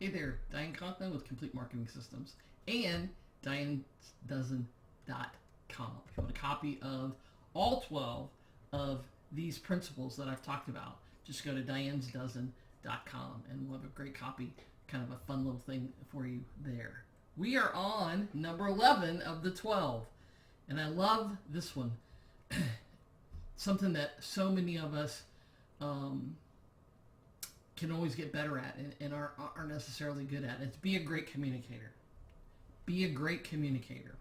Hey there, Diane with Complete Marketing Systems and DianeDozen.com. If you want a copy of all 12 of these principles that I've talked about, just go to DianeDozen.com and we'll have a great copy, kind of a fun little thing for you there. We are on number 11 of the 12, and I love this one. Something that so many of us can always get better at and aren't necessarily good at. It's be a great communicator. Be a great communicator.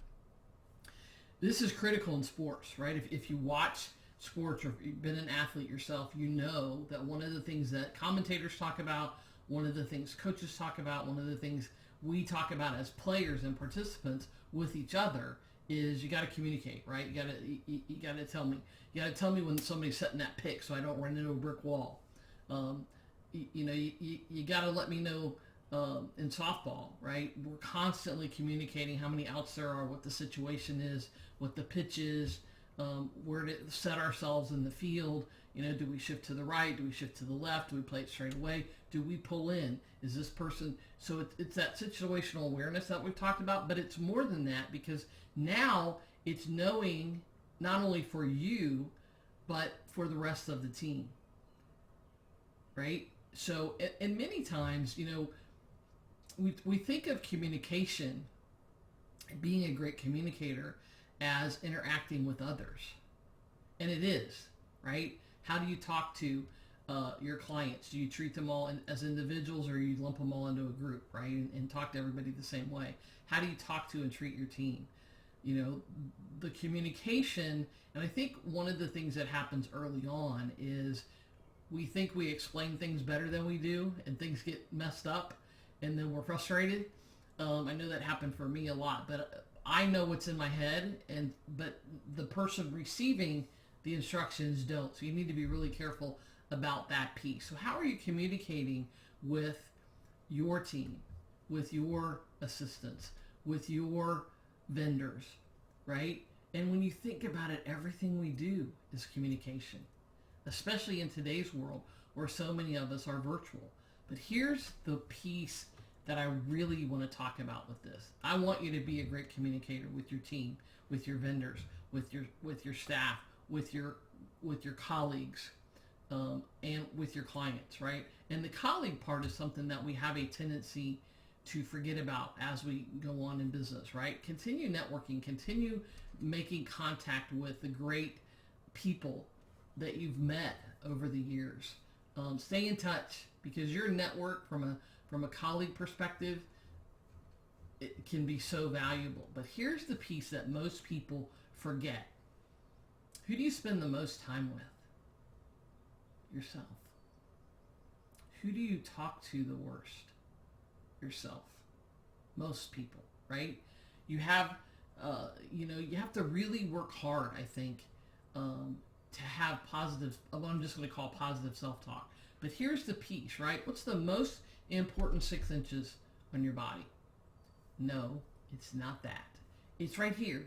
This is critical in sports, right? If you watch sports or if you've been an athlete yourself, you know that one of the things that commentators talk about, one of the things coaches talk about, one of the things we talk about as players and participants with each other is you got to communicate, right? You got to tell me. You got to tell me when somebody's setting that pick so I don't run into a brick wall. You got to let me know in softball, right? We're constantly communicating how many outs there are, what the situation is, what the pitch is, where to set ourselves in the field. Do we shift to the right? Do we shift to the left? Do we play it straight away? Do we pull in? Is this person? So it's that situational awareness that we've talked about, but it's more than that because now it's knowing not only for you, but for the rest of the team, right? So, and many times, we think of communication, being a great communicator, as interacting with others. And it is, right? How do you talk to your clients? Do you treat them all as individuals or you lump them all into a group, right? And talk to everybody the same way? How do you talk to and treat your team? The communication, and I think one of the things that happens early on is we think we explain things better than we do, and things get messed up, and then we're frustrated. I know that happened for me a lot, but I know what's in my head, but the person receiving the instructions don't. So you need to be really careful about that piece. So how are you communicating with your team, with your assistants, with your vendors, right? And when you think about it, everything we do is communication, especially in today's world where so many of us are virtual. But here's the piece that I really want to talk about with this. I want you to be a great communicator with your team, with your vendors, with your staff, with your colleagues, and with your clients, right? And the colleague part is something that we have a tendency to forget about as we go on in business, right? Continue networking, continue making contact with the great people that you've met over the years. Stay in touch because your network from a colleague perspective, it can be so valuable. But here's the piece that most people forget. Who do you spend the most time with? Yourself. Who do you talk to the worst? Yourself. Most people, right? You have, you have to really work hard, I think, to have positive, I'm just going to call positive self-talk. But here's the piece, right? What's the most important 6 inches on your body? No, it's not that. It's right here.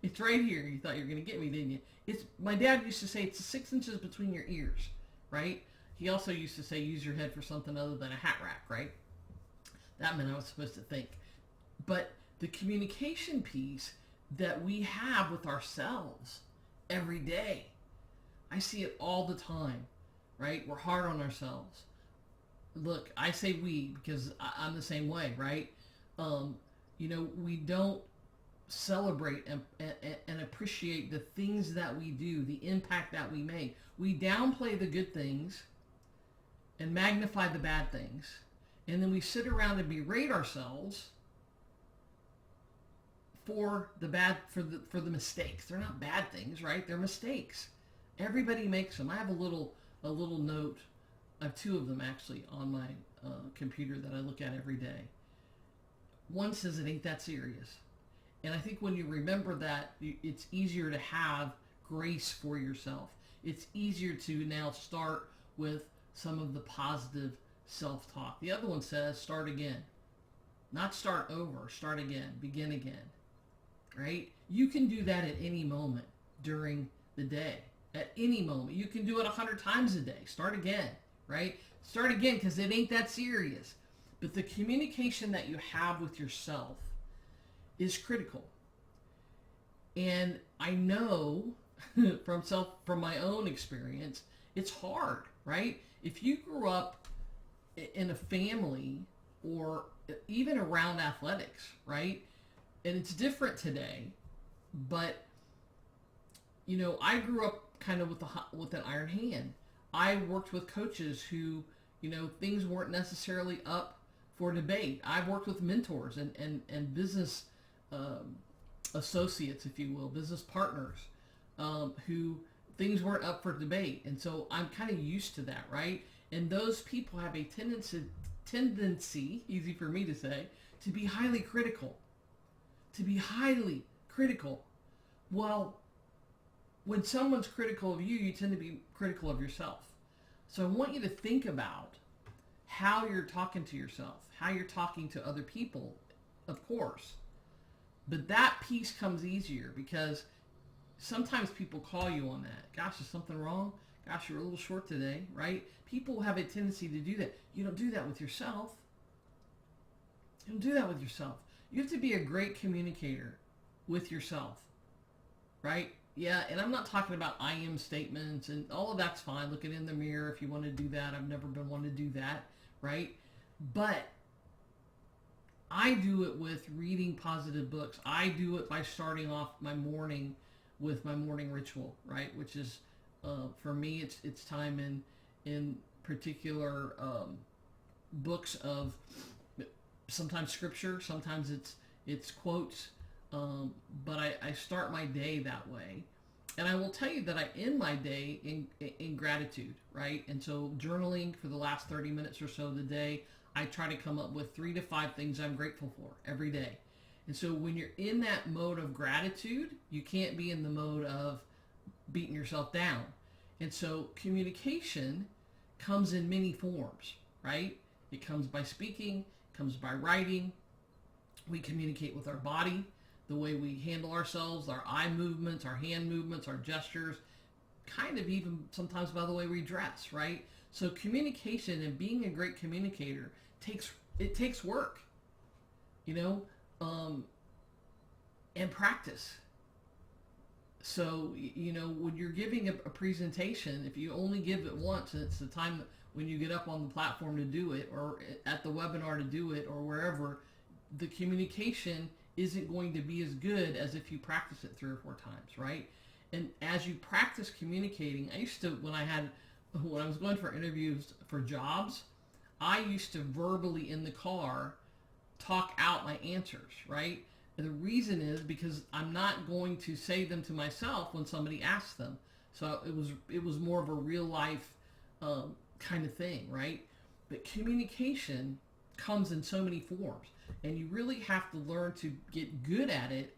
It's right here. You thought you were going to get me, didn't you? My dad used to say it's 6 inches between your ears, right? He also used to say use your head for something other than a hat rack, right? That meant I was supposed to think. But the communication piece that we have with ourselves every day, I see it all the time, right? We're hard on ourselves. Look, I say we because I'm the same way, right? We don't celebrate and appreciate the things that we do, the impact that we make. We downplay the good things and magnify the bad things. And then we sit around and berate ourselves for the mistakes. They're not bad things, right? They're mistakes. Everybody makes them. I have a little note. I have 2 of them actually on my computer that I look at every day. One says it ain't that serious. And I think when you remember that, it's easier to have grace for yourself. It's easier to now start with some of the positive self-talk. The other one says start again. Not start over, start again, begin again. Right? You can do that at any moment during the day. At any moment. You can do it 100 times a day. Start again, right? Start again because it ain't that serious. But the communication that you have with yourself is critical. And I know from my own experience, it's hard, right? If you grew up in a family or even around athletics, right? And it's different today, but I grew up kind of with an iron hand. I worked with coaches who, things weren't necessarily up for debate. I've worked with mentors and business associates, if you will, business partners, who things weren't up for debate. And so I'm kind of used to that, right? And those people have a tendency, easy for me to say, to be highly critical. Well, when someone's critical of you, you tend to be critical of yourself. So I want you to think about how you're talking to yourself, how you're talking to other people, of course. But that piece comes easier because sometimes people call you on that. Gosh, is something wrong? Gosh, you're a little short today, right? People have a tendency to do that. You don't do that with yourself. You don't do that with yourself. You have to be a great communicator with yourself, right? Yeah, and I'm not talking about I am statements and all of that's fine. Looking in the mirror if you want to do that. I've never been one to do that, right? But I do it with reading positive books. I do it by starting off my morning with my morning ritual, right? Which is, for me, it's time in particular books of sometimes scripture, sometimes it's quotes, but I start my day that way. And I will tell you that I end my day in gratitude, right? And so journaling for the last 30 minutes or so of the day, I try to come up with 3 to 5 things I'm grateful for every day. And so when you're in that mode of gratitude, you can't be in the mode of beating yourself down. And so communication comes in many forms, right? It comes by speaking, comes by writing. We communicate with our body, the way we handle ourselves, our eye movements, our hand movements, our gestures, kind of even sometimes by the way we dress, right? So communication and being a great communicator takes work, and practice. So, when you're giving a presentation, if you only give it once, and it's the time when you get up on the platform to do it, or at the webinar to do it, or wherever, the communication isn't going to be as good as if you practice it 3 or 4 times, right? And as you practice communicating, I used to, when I was going for interviews for jobs, I used to verbally in the car talk out my answers, right? And the reason is because I'm not going to say them to myself when somebody asks them. So it was more of a real life kind of thing, right? But communication comes in so many forms, and you really have to learn to get good at it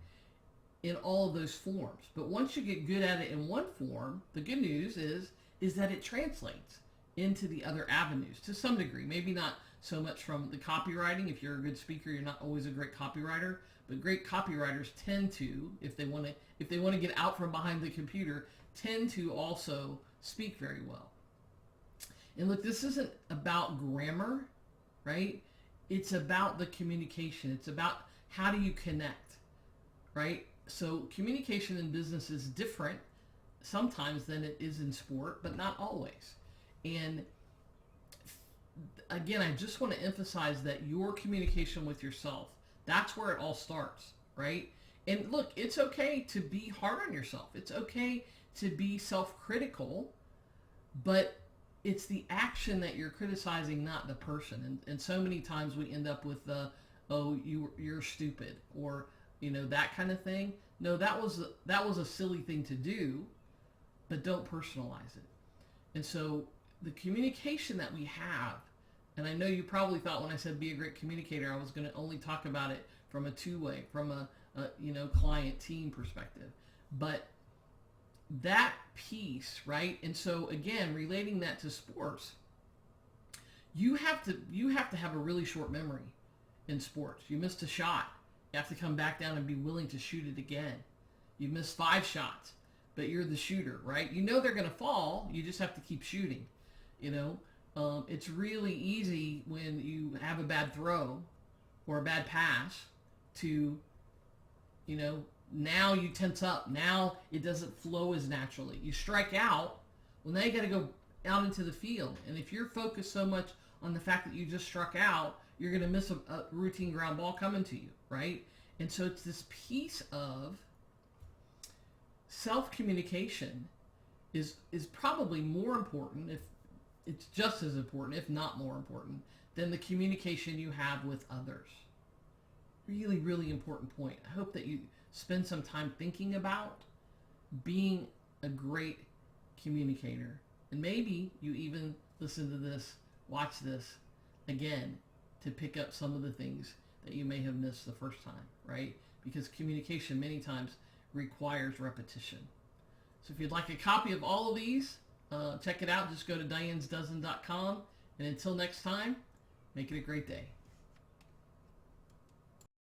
in all of those forms. But once you get good at it in one form, the good news is that it translates into the other avenues to some degree. Maybe not so much from the copywriting. If you're a good speaker, you're not always a great copywriter, but great copywriters tend to, if they want to get out from behind the computer, tend to also speak very well. And look, this isn't about grammar, right? It's about the communication. It's about how do you connect, right? So communication in business is different sometimes than it is in sport, but not always. And again, I just want to emphasize that your communication with yourself, that's where it all starts, right? And look, it's okay to be hard on yourself. It's okay to be self-critical, but it's the action that you're criticizing, not the person. And so many times we end up with you're stupid, or that kind of thing. No, that was a silly thing to do, but don't personalize it. And so the communication that we have, and I know you probably thought when I said be a great communicator, I was going to only talk about it from a two-way, from a client team perspective, but that piece, right? And so again, relating that to sports, you have to have a really short memory in sports. You missed a shot, you have to come back down and be willing to shoot it again. You missed 5 shots, but you're the shooter, right? They're going to fall. You just have to keep shooting. It's really easy when you have a bad throw or a bad pass to, now you tense up. Now it doesn't flow as naturally. You strike out. Well, now you got to go out into the field. And if you're focused so much on the fact that you just struck out, you're going to miss a routine ground ball coming to you, right? And so it's this piece of self-communication is probably more important, if it's just as important, if not more important, than the communication you have with others. Really, really important point. I hope that you spend some time thinking about being a great communicator. And maybe you even listen to this, watch this again to pick up some of the things that you may have missed the first time, right? Because communication many times requires repetition. So if you'd like a copy of all of these, check it out. Just go to dianesdozen.com. And until next time, make it a great day.